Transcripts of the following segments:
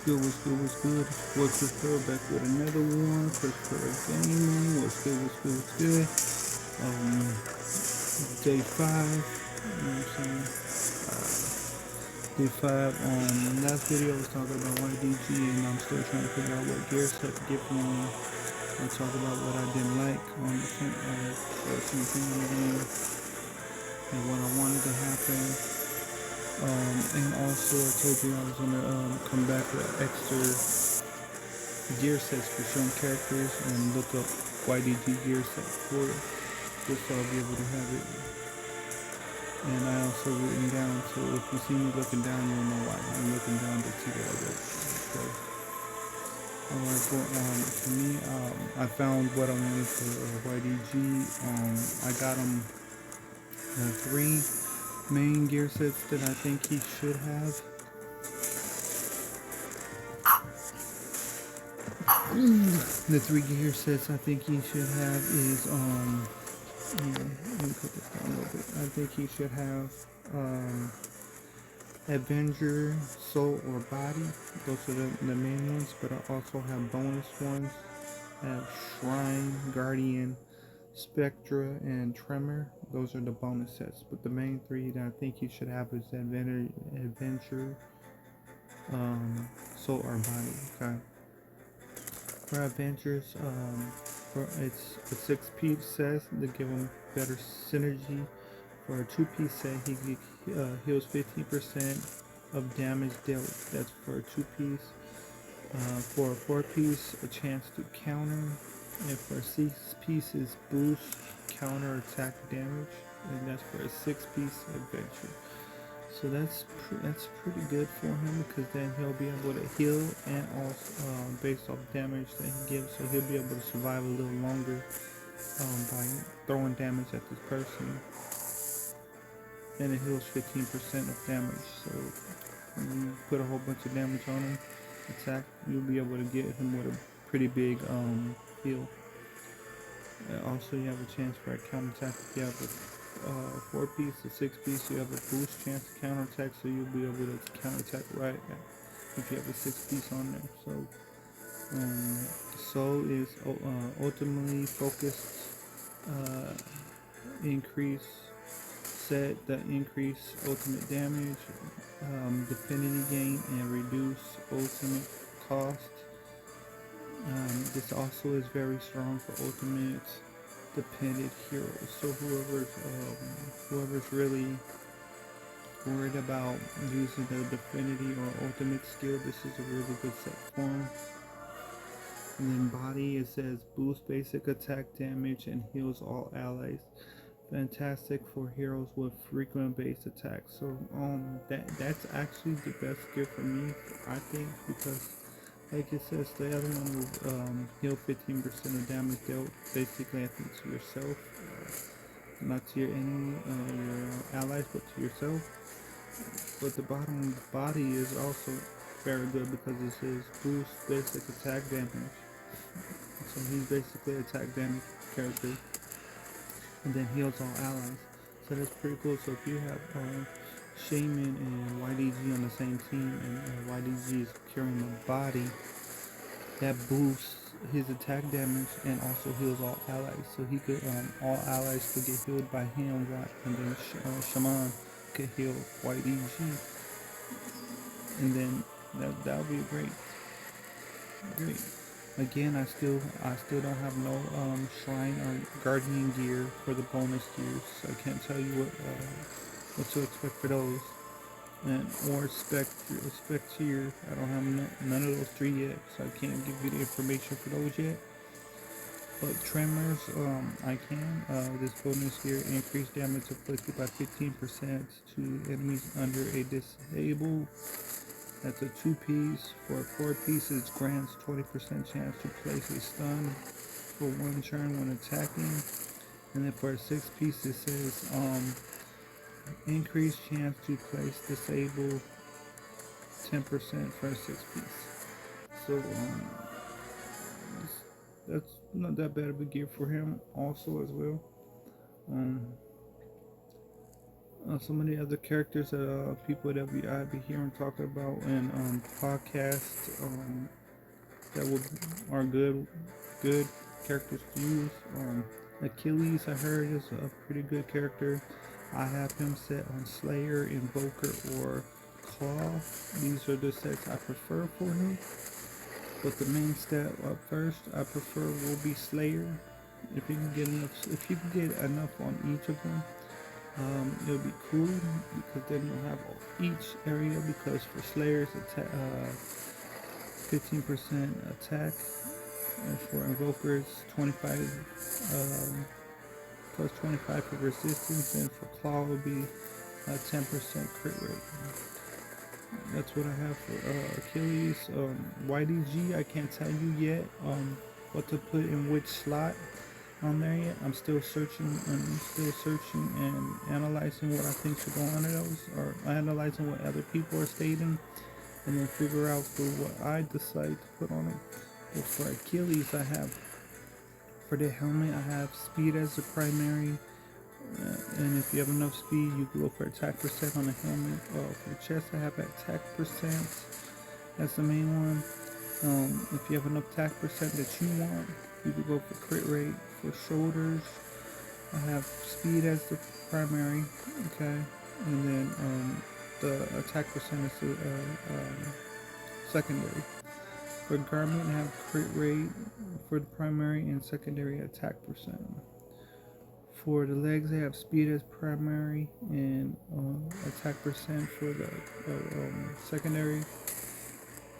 good, what's good, what's good? What's Christopher back with another one. Christopher Gaming, what's good, what's good, what's good? Day 5, you know what I'm saying? Day 5, last video I was talking about YDG and I'm still trying to figure out what gear set to get for me. I talked about what I didn't like on the campaign game and what I wanted to happen. And also I told you I was gonna come back with extra gear sets for certain characters and look up YDG gear set for it, just so I'll be able to have it. And I also written down, so if you see me looking down, you'll know why I'm looking down to see what I wrote. So, alright, for me, I found what I wanted for YDG. I got him 3 main gear sets that I think he should have. The 3 gear sets I think he should have is let me put this down a little bit. I think he should have Avenger, Soul, or Body. Those are the main ones, but I also have bonus ones. I have Shrine, Guardian, Spectra, and Tremor. Those are the bonus sets, but the main 3 that I think he should have is Adventure, Soul, or Body. Okay. For Adventures, it's a 6-piece set to give him better synergy. For a 2-piece set, he heals 15% of damage dealt. That's for a 2-piece. For a 4-piece, a chance to counter. And for a 6-piece, is boost counter attack damage. And that's for a 6-piece adventure. So that's pretty good for him, because then he'll be able to heal and also based off damage that he gives, so he'll be able to survive a little longer by throwing damage at this person. And it heals 15% of damage. So when you put a whole bunch of damage on him, attack, you'll be able to get him with a pretty big heal. Also, you have a chance for a counter attack if you have a 4-piece, a 6-piece. You have a boost chance to counter attack, so you'll be able to counter attack right if you have a 6-piece on there. So, Soul is ultimately focused, increase set that increase ultimate damage, affinity gain, and reduce ultimate cost. This also is very strong for ultimate dependent heroes. So whoever's really worried about using the affinity or ultimate skill, this is a really good set for them. And then Body, it says boost basic attack damage and heals all allies. Fantastic for heroes with frequent base attacks. So that's actually the best gear for me, I think, because like it says, the other one will heal 15% of damage dealt, basically I think to yourself, not to your enemy, your allies, but to yourself. But the bottom Body is also very good, because it says boost basic attack damage. So he's basically an attack damage character, and then heals all allies. So that's pretty cool. So if you have Shaman and YDG on the same team, and YDG is carrying a Body, that boosts his attack damage and also heals all allies. So he could, all allies could get healed by him, and then Shaman could heal YDG, and then that would be great. Again, I still don't have no Shrine or Guardian gear for the bonus gears, so I can't tell you what to expect for those. And or Spectre, I don't have none of those 3 yet, so I can't give you the information for those yet. But Tremors, I can. This bonus gear increase damage inflicted by 15% to enemies under a disable. That's a 2-piece. For a 4-piece, it grants 20% chance to place a stun for 1 turn when attacking. And then for a 6-piece, it says increased chance to place disable 10% for a 6-piece. So that's not that bad of a gear for him also as well. Some of the other characters that people that I be hearing talking about in podcasts that are good characters to use. Achilles, I heard, is a pretty good character. I have him set on Slayer, Invoker, or Claw. These are the sets I prefer for him. But the main step up first I prefer will be Slayer. If you can get enough on each of them, it'll be cool because then you'll have each area. Because for Slayers, 15% attack, and for Invokers, 25 plus 25 for resistance, and for Claw will be 10% crit rate. That's what I have for Achilles. YDG, I can't tell you yet what to put in which slot on there yet. I'm still searching and analyzing what I think should go under those, or analyzing what other people are stating, and then figure out for what I decide to put on it. But for Achilles, I have, for the helmet, I have speed as the primary. And if you have enough speed, you can go for attack percent on the helmet. For the chest, I have attack percent. That's the main one. If you have enough attack percent that you want, you can go for crit rate. For shoulders, I have speed as the primary. Okay, and then the attack percent is the secondary. For garment, I have crit rate for the primary and secondary attack percent. For the legs, I have speed as primary and attack percent for the secondary.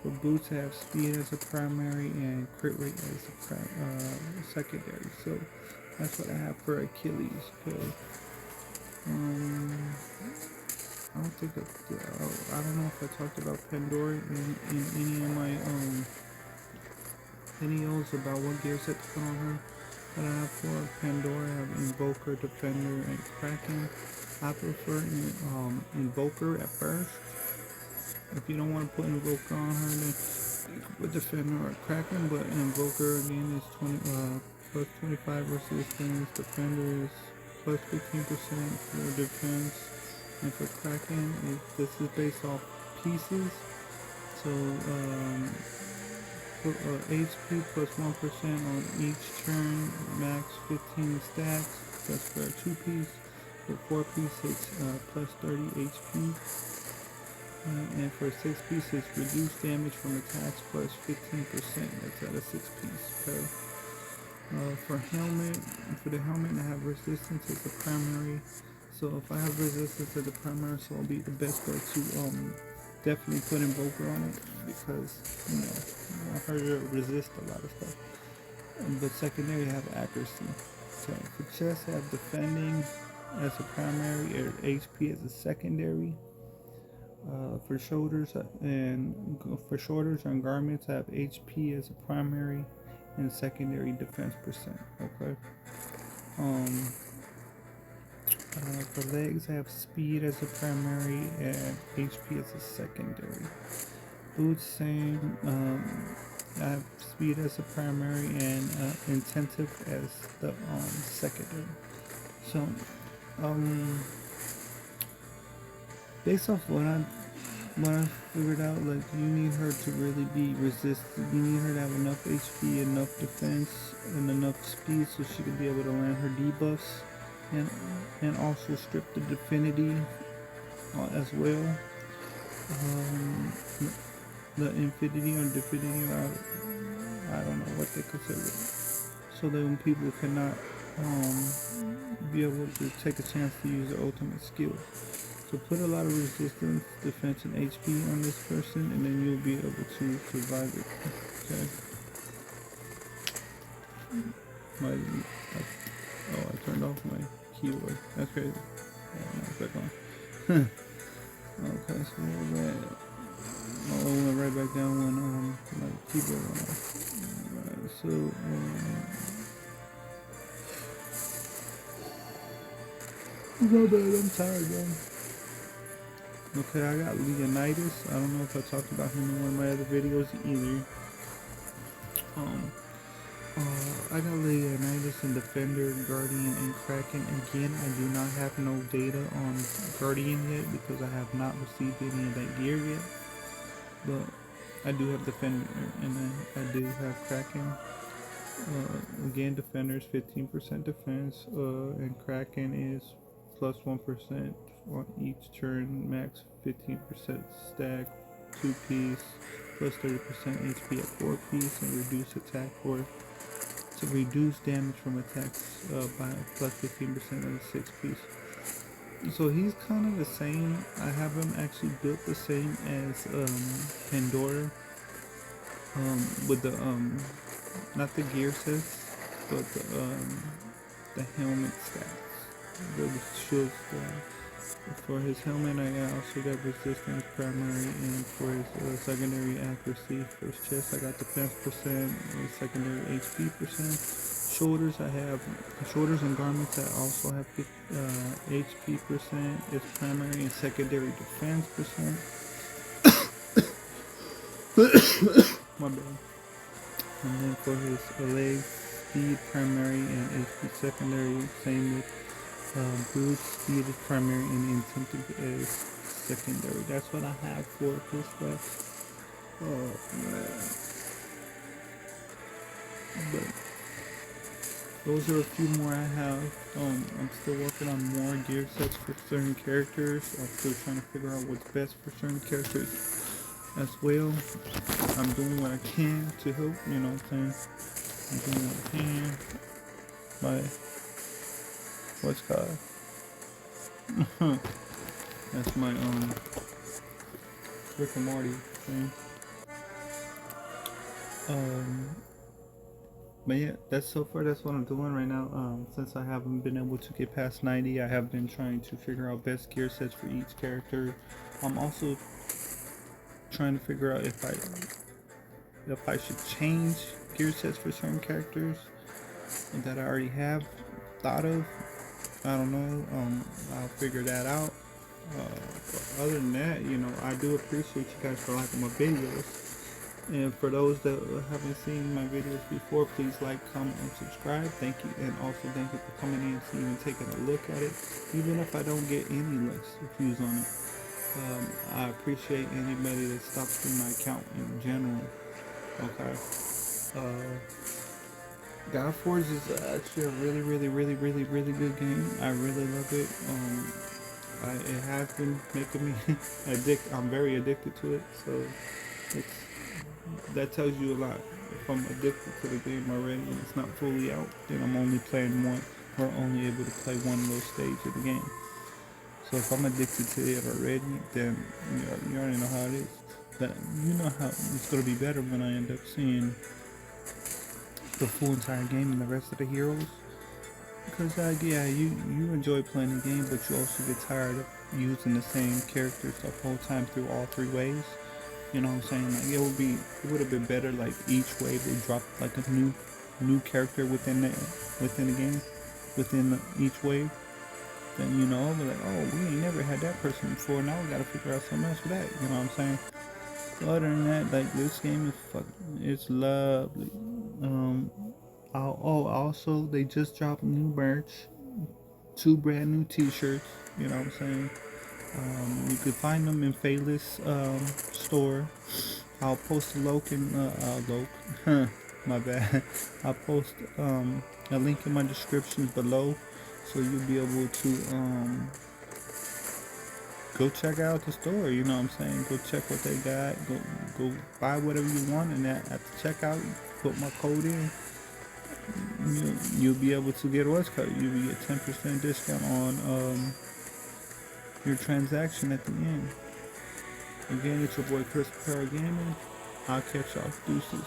For boots, I have speed as a primary and crit rate as a secondary. So that's what I have for Achilles. Okay. I don't think I don't know if I talked about Pandora in any of my videos about what gear set to put on her. But I have for Pandora, I have Invoker, Defender, and Kraken. I prefer Invoker at first. If you don't want to put Invoker on her, then you can put Defender or Kraken. But Invoker again is plus 25 resistance. Defender is plus 15% for defense. And for Kraken, this is based off pieces. So HP plus 1% on each turn, max 15 stacks. That's for a 2-piece. For 4-piece, it's plus 30 HP. And for a 6-piece, it's reduced damage from attacks plus 15%. That's at a 6-piece. Okay. For the helmet, I have resistance as the primary. So if I have resistance as the primary, so it'll be the best way to definitely put Invoker on it, because I heard it resist a lot of stuff. But secondary, I have accuracy. Okay. For chest, I have defending as a primary or HP as a secondary. For shoulders and garments, I have HP as a primary and secondary defense percent. Okay. For legs, I have speed as a primary and HP as a secondary. Boots, same. I have speed as a primary and intensive as the secondary. So, based off what I figured out, like, you need her to really be resistant. You need her to have enough HP, enough defense, and enough speed so she can be able to land her debuffs, and also strip the Divinity as well. The Infinity or Divinity, I don't know what they consider it. So that when people cannot be able to take a chance to use their ultimate skill. So put a lot of resistance, defense, and HP on this person, and then you'll be able to survive it. Okay. I turned off my keyboard. That's crazy. Now it's back on. Okay, so what was that? I went right back down when my keyboard went off. Alright, so my bad, I'm tired, man. Okay, I got Leonidas. I don't know if I talked about him in one of my other videos either. I got Leonidas and Defender, Guardian, and Kraken. Again, I do not have no data on Guardian yet because I have not received any of that gear yet. But I do have Defender and I do have Kraken. Again, Defender is 15% defense, and Kraken is plus 1% on each turn, max 15% stack, 2-piece, plus 30% HP at 4-piece, and reduce attack for to reduce damage from attacks by plus 15% of the 6-piece. So he's kind of the same. I have him actually built the same as Pandora, with the not the gear sets, but the helmet stats, the shield stats. For his helmet, I also got resistance primary, and for his secondary accuracy. For his chest, I got defense percent, and secondary HP percent. Shoulders, I have shoulders and garments. I also have HP percent. It's primary and secondary defense percent. My bad. And then for his leg, speed primary and HP secondary. Same with boost, speed is primary and incentive is secondary. That's what I have for this stuff. Oh man. But those are a few more I have. I'm still working on more gear sets for certain characters. I'm still trying to figure out what's best for certain characters as well. I'm doing what I can to help, you know what I'm saying? I'm doing what I can. By what's called? That's my Rick and Morty thing. But yeah, that's what I'm doing right now. Since I haven't been able to get past 90, I have been trying to figure out best gear sets for each character. I'm also trying to figure out if I should change gear sets for certain characters that I already have thought of. I don't know. I'll figure that out. Other than that, you know, I do appreciate you guys for liking my videos. And for those that haven't seen my videos before, please like, comment, and subscribe. Thank you, and also thank you for coming in and even taking a look at it. Even if I don't get any likes or views on it, I appreciate anybody that stops through my account in general. Okay. Godforge is actually a really good game. I really love it. It has been making me addicted. I'm very addicted to it, so that tells you a lot. If I'm addicted to the game already and it's not fully out, then I'm only playing one, or only able to play one little stage of the game. So if I'm addicted to it already, then you already know how it is. That you know how it's gonna be better when I end up seeing the full entire game and the rest of the heroes. Because yeah, you enjoy playing the game, but you also get tired of using the same characters the whole time through all 3 waves. You know what I'm saying? Like it would have been better like each wave would drop like a new character within the game, within each wave. Then we're like, oh, we ain't never had that person before. Now we gotta figure out something else for that. You know what I'm saying? So other than that, like this game is it's lovely. Also they just dropped new merch, 2 brand new T-shirts. You know what I'm saying? You could find them in Fayless store. I'll post a my bad. I'll post a link in my description below, so you'll be able to go check out the store. You know what I'm saying? Go check what they got. Go buy whatever you want, and at the checkout, put my code in. You'll be able to get what's called. You'll get 10% discount on your transaction at the end. Again, it's your boy Chris Gaming. I'll catch y'all. Deuces.